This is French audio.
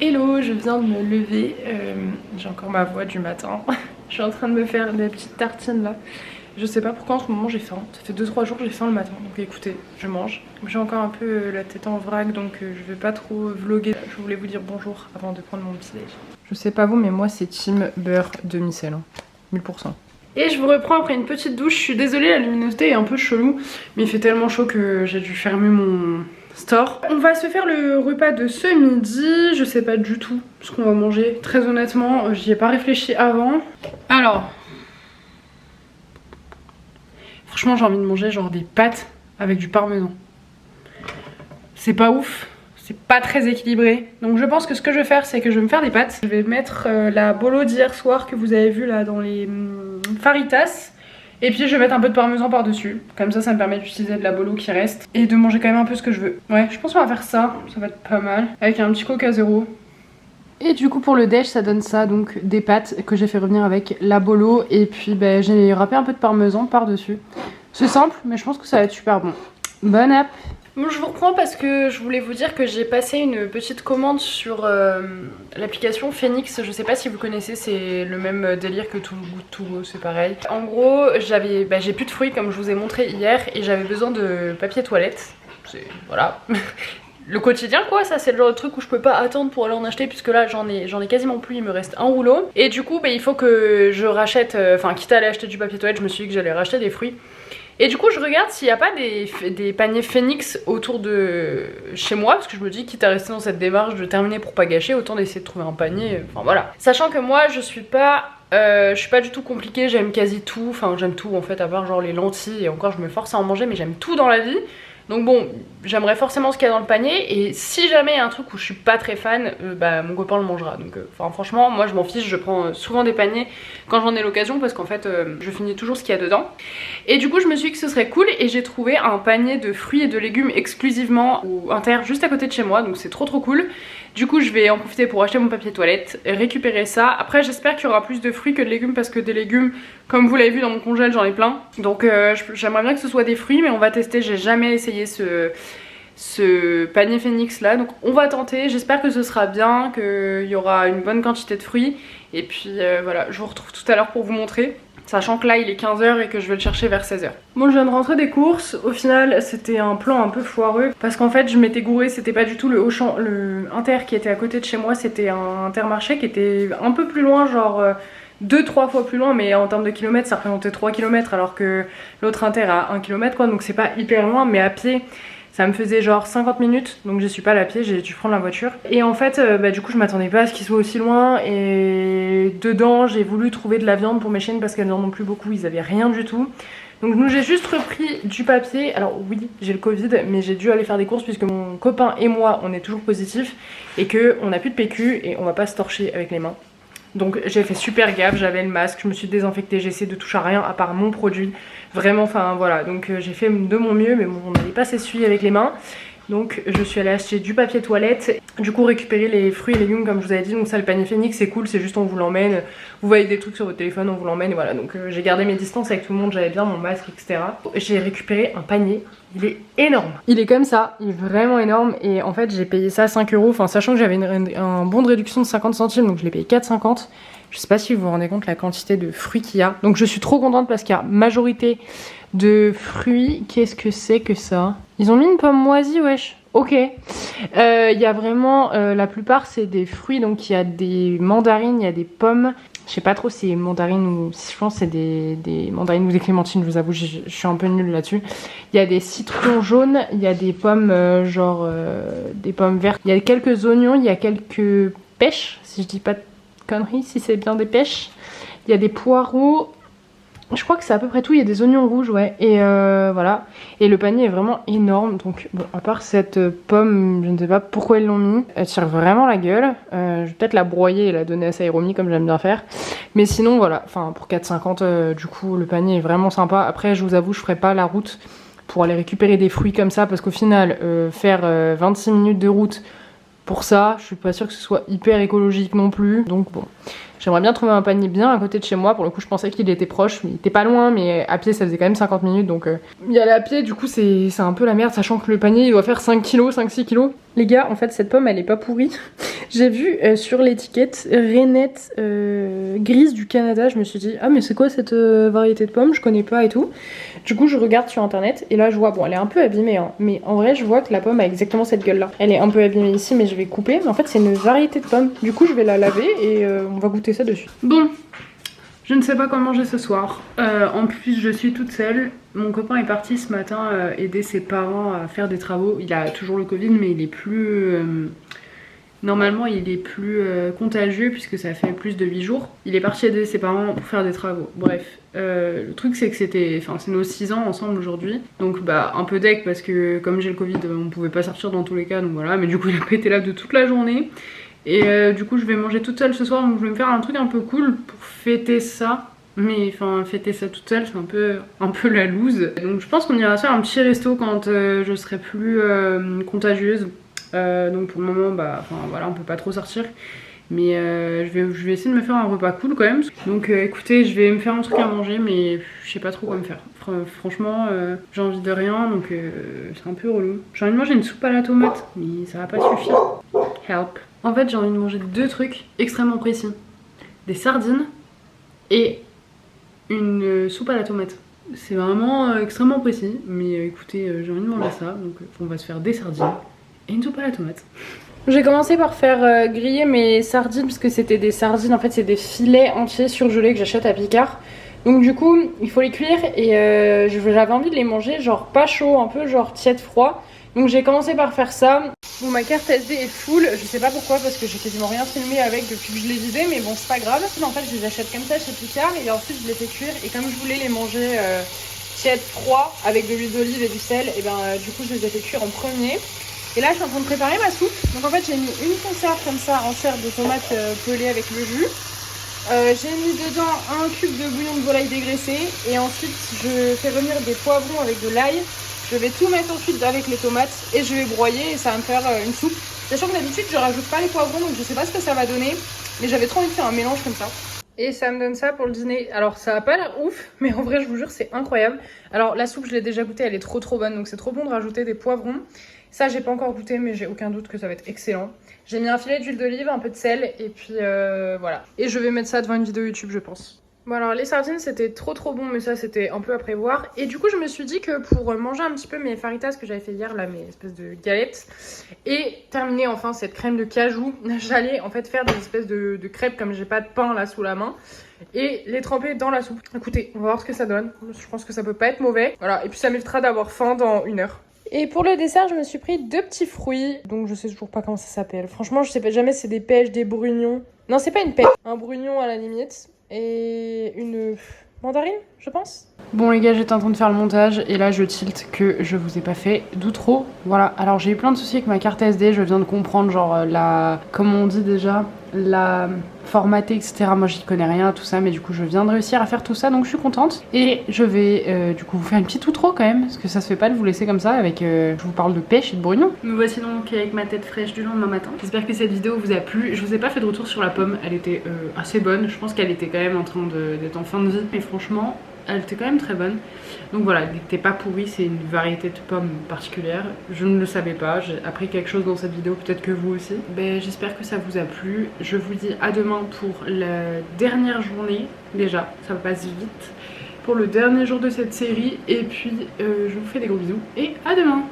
Hello, je viens de me lever, j'ai encore ma voix du matin. Je suis en train de me faire des petites tartines là. Je sais pas pourquoi en ce moment j'ai faim, ça fait 2-3 jours que j'ai faim le matin, donc écoutez, je mange. J'ai encore un peu la tête en vrac, donc je vais pas trop vlogger. Je voulais vous dire bonjour avant de prendre mon petit déj. Je sais pas vous, mais moi c'est team beurre demi-sel, 1000%. Et je vous reprends après une petite douche. Je suis désolée, la luminosité est un peu chelou, mais il fait tellement chaud que j'ai dû fermer mon store. On va se faire le repas de ce midi. Je sais pas du tout ce qu'on va manger. Très honnêtement, j'y ai pas réfléchi avant. Alors, franchement, j'ai envie de manger genre des pâtes avec du parmesan. C'est pas ouf. C'est pas très équilibré. Donc je pense que ce que je vais faire, c'est que je vais me faire des pâtes. Je vais mettre la bolo d'hier soir que vous avez vu là dans les faritas. Et puis je vais mettre un peu de parmesan par dessus. Comme ça me permet d'utiliser de la bolo qui reste. Et de manger quand même un peu ce que je veux. Ouais, je pense qu'on va faire ça. Ça va être pas mal. Avec un petit Coca Zéro. Et du coup pour le déj ça donne ça, donc des pâtes que j'ai fait revenir avec la bolo. Et puis j'ai râpé un peu de parmesan par dessus. C'est simple mais je pense que ça va être super bon. Bon app. Bon, je vous reprends parce que je voulais vous dire que j'ai passé une petite commande sur l'application Phoenix. Je sais pas si vous connaissez, c'est le même délire que Too Good To Go, c'est pareil. En gros, j'ai plus de fruits comme je vous ai montré hier et j'avais besoin de papier toilette. Voilà. Le quotidien quoi, ça c'est le genre de truc où je peux pas attendre pour aller en acheter puisque là j'en ai quasiment plus, il me reste un rouleau. Et du coup il faut que je rachète, enfin quitte à aller acheter du papier toilette, je me suis dit que j'allais racheter des fruits. Et du coup je regarde s'il n'y a pas des paniers Phoenix autour de chez moi, parce que je me dis quitte à rester dans cette démarche de terminer pour pas gâcher, autant d'essayer de trouver un panier, enfin voilà. Sachant que moi je suis pas du tout compliquée, j'aime quasi tout, enfin j'aime tout en fait à part genre les lentilles et encore je me force à en manger mais j'aime tout dans la vie. Donc bon, j'aimerais forcément ce qu'il y a dans le panier et si jamais il y a un truc où je suis pas très fan, mon copain le mangera. Donc franchement, moi je m'en fiche, je prends souvent des paniers quand j'en ai l'occasion parce qu'en fait je finis toujours ce qu'il y a dedans. Et du coup je me suis dit que ce serait cool et j'ai trouvé un panier de fruits et de légumes exclusivement au Inter juste à côté de chez moi, donc c'est trop cool. Du coup je vais en profiter pour acheter mon papier toilette, récupérer ça. Après j'espère qu'il y aura plus de fruits que de légumes parce que des légumes, comme vous l'avez vu dans mon congèle, j'en ai plein. Donc j'aimerais bien que ce soit des fruits mais on va tester, j'ai jamais essayé ce panier Phoenix là. Donc on va tenter, j'espère que ce sera bien, qu'il y aura une bonne quantité de fruits. Et puis voilà, je vous retrouve tout à l'heure pour vous montrer. Sachant que là il est 15h et que je vais le chercher vers 16h. Bon, je viens de rentrer des courses. Au final c'était un plan un peu foireux parce qu'en fait je m'étais gourée, c'était pas du tout le Auchan, le Inter qui était à côté de chez moi, c'était un Intermarché qui était un peu plus loin, genre 2-3 fois plus loin, mais en termes de kilomètres ça représentait 3 km alors que l'autre Inter a 1 km quoi, donc c'est pas hyper loin, mais à pied ça me faisait genre 50 minutes, donc je suis pas allée à pied, j'ai dû prendre la voiture. Et en fait, du coup je m'attendais pas à ce qu'il soit aussi loin. Et dedans j'ai voulu trouver de la viande pour mes chiennes parce qu'elles n'en ont plus beaucoup, ils avaient rien du tout. Donc nous j'ai juste repris du papier. Alors oui, j'ai le Covid, mais j'ai dû aller faire des courses puisque mon copain et moi on est toujours positifs et qu'on n'a plus de PQ et on va pas se torcher avec les mains. Donc j'ai fait super gaffe, j'avais le masque, je me suis désinfectée, j'ai essayé de toucher à rien à part mon produit. Vraiment, enfin voilà, donc j'ai fait de mon mieux, mais bon, on n'allait pas s'essuyer avec les mains. Donc je suis allée acheter du papier toilette, du coup récupérer les fruits et légumes comme je vous avais dit. Donc ça, le panier Phoenix c'est cool, c'est juste on vous l'emmène, vous voyez des trucs sur votre téléphone, on vous l'emmène et voilà. Donc j'ai gardé mes distances avec tout le monde, j'avais bien mon masque etc. J'ai récupéré un panier, il est énorme. Il est comme ça, il est vraiment énorme et en fait j'ai payé ça 5 €, enfin sachant que j'avais un bon de réduction de 50 centimes, donc je l'ai payé 4,50 €. Je sais pas si vous vous rendez compte la quantité de fruits qu'il y a. Donc je suis trop contente parce qu'il y a majorité de fruits. Qu'est-ce que c'est que ça? Ils ont mis une pomme moisie, wesh. Ok. Il y a vraiment, la plupart c'est des fruits. Donc il y a des mandarines, il y a des pommes. Je sais pas trop si c'est mandarines ou... Je pense que c'est des mandarines ou des clémentines, je vous avoue, je suis un peu nulle là-dessus. Il y a des citrons jaunes, il y a des pommes des pommes vertes. Il y a quelques oignons, il y a quelques pêches, si je dis pas de conneries, si c'est bien des pêches. Il y a des poireaux. Je crois que c'est à peu près tout. Il y a des oignons rouges, ouais. Et voilà. Et le panier est vraiment énorme. Donc, bon, à part cette pomme, je ne sais pas pourquoi ils l'ont mis. Elle tire vraiment la gueule. Je vais peut-être la broyer et la donner à Saïromi, comme j'aime bien faire. Mais sinon, voilà. Enfin, pour 4,50, du coup, le panier est vraiment sympa. Après, je vous avoue, je ferai pas la route pour aller récupérer des fruits comme ça. Parce qu'au final, faire 26 minutes de route pour ça, je suis pas sûre que ce soit hyper écologique non plus. Donc, bon. J'aimerais bien trouver un panier bien à côté de chez moi. Pour le coup, je pensais qu'il était proche, mais il était pas loin. Mais à pied, ça faisait quand même 50 minutes. Donc y aller à pied, du coup, c'est un peu la merde. Sachant que le panier, il doit faire 5 kg, 5-6 kg. Les gars, en fait, cette pomme, elle est pas pourrie. J'ai vu sur l'étiquette Rainette grise du Canada. Je me suis dit, ah, mais c'est quoi cette variété de pomme? Je connais pas et tout. Du coup, je regarde sur internet et là, je vois, bon, elle est un peu abîmée, hein, mais en vrai, je vois que la pomme a exactement cette gueule-là. Elle est un peu abîmée ici, mais je vais couper. Mais en fait, c'est une variété de pomme. Du coup, je vais la laver et on va goûter ça dessus. Bon. Je ne sais pas quoi manger ce soir. En plus, je suis toute seule. Mon copain est parti ce matin aider ses parents à faire des travaux. Il a toujours le Covid, mais il est plus... normalement, il est plus contagieux puisque ça fait plus de 8 jours. Il est parti aider ses parents pour faire des travaux. Bref, le truc c'est que c'est nos 6 ans ensemble aujourd'hui. Donc bah un peu deck parce que comme j'ai le Covid, on pouvait pas sortir dans tous les cas. Donc voilà, mais du coup il a pas été là de toute la journée. Et du coup je vais manger toute seule ce soir, donc je vais me faire un truc un peu cool pour fêter ça. Mais enfin fêter ça toute seule c'est un peu la loose. Donc je pense qu'on ira faire un petit resto quand je serai plus contagieuse. Donc pour le moment bah voilà on peut pas trop sortir. Mais je vais essayer de me faire un repas cool quand même. Donc écoutez, je vais me faire un truc à manger mais je sais pas trop quoi me faire. Franchement j'ai envie de rien donc c'est un peu relou. J'ai envie de manger une soupe à la tomate mais ça va pas suffire. Help. En fait j'ai envie de manger 2 trucs extrêmement précis. Des sardines et une soupe à la tomate. C'est vraiment extrêmement précis mais écoutez j'ai envie de manger ça donc on va se faire des sardines et une soupe à la tomate. J'ai commencé par faire griller mes sardines parce que c'était des sardines, en fait c'est des filets entiers surgelés que j'achète à Picard. Donc du coup il faut les cuire et j'avais envie de les manger genre pas chaud, un peu genre tiède froid. Donc j'ai commencé par faire ça. Bon ma carte SD est full, je sais pas pourquoi parce que j'ai quasiment rien filmé avec depuis que je l'ai vidée mais bon c'est pas grave. En fait je les achète comme ça chez Picard et ensuite je les fais cuire et comme je voulais les manger tiède froid avec de l'huile d'olive et du sel et du coup je les ai fait cuire en premier. Et là je suis en train de préparer ma soupe. Donc en fait j'ai mis une conserve comme ça entière de tomates pelées avec le jus. J'ai mis dedans un cube de bouillon de volaille dégraissé. Et ensuite je fais revenir des poivrons avec de l'ail. Je vais tout mettre ensuite avec les tomates et je vais broyer et ça va me faire une soupe. Sachant que d'habitude je rajoute pas les poivrons donc je sais pas ce que ça va donner. Mais j'avais trop envie de faire un mélange comme ça. Et ça me donne ça pour le dîner. Alors ça a pas l'air ouf, mais en vrai je vous jure c'est incroyable. Alors la soupe je l'ai déjà goûtée, elle est trop bonne. Donc c'est trop bon de rajouter des poivrons. Ça j'ai pas encore goûté mais j'ai aucun doute que ça va être excellent. J'ai mis un filet d'huile d'olive, un peu de sel et puis voilà. Et je vais mettre ça devant une vidéo YouTube je pense. Bon alors les sardines c'était trop bon mais ça c'était un peu à prévoir. Et du coup je me suis dit que pour manger un petit peu mes faritas que j'avais fait hier là, mes espèces de galettes, et terminer enfin cette crème de cajou, j'allais en fait faire des espèces de crêpes comme j'ai pas de pain là sous la main. Et les tremper dans la soupe. Écoutez, on va voir ce que ça donne. Je pense que ça peut pas être mauvais. Voilà, et puis ça m'évitera d'avoir faim dans 1 heure. Et pour le dessert, je me suis pris 2 petits fruits. Donc je sais toujours pas comment ça s'appelle. Franchement, je sais pas jamais si c'est des pêches, des brugnons. Non, c'est pas une pêche. Un brugnon à la limite. Et une mandarine, je pense. Bon les gars, j'étais en train de faire le montage et là je tilte que je vous ai pas fait d'outro. Voilà, alors j'ai eu plein de soucis avec ma carte SD, je viens de comprendre genre comment on dit déjà, la formater etc. Moi j'y connais rien tout ça mais du coup je viens de réussir à faire tout ça donc je suis contente. Et je vais du coup vous faire une petite outro quand même parce que ça se fait pas de vous laisser comme ça avec je vous parle de pêche et de brugnon. Me voici donc avec ma tête fraîche du lendemain matin. J'espère que cette vidéo vous a plu. Je vous ai pas fait de retour sur la pomme, elle était assez bonne. Je pense qu'elle était quand même en train d'être en fin de vie mais franchement elle était quand même très bonne. Donc voilà, elle n'était pas pourrie, c'est une variété de pommes particulière. Je ne le savais pas, j'ai appris quelque chose dans cette vidéo, peut-être que vous aussi. Ben, j'espère que ça vous a plu. Je vous dis à demain pour la dernière journée. Déjà, ça passe vite. Pour le dernier jour de cette série. Et puis, je vous fais des gros bisous. Et à demain!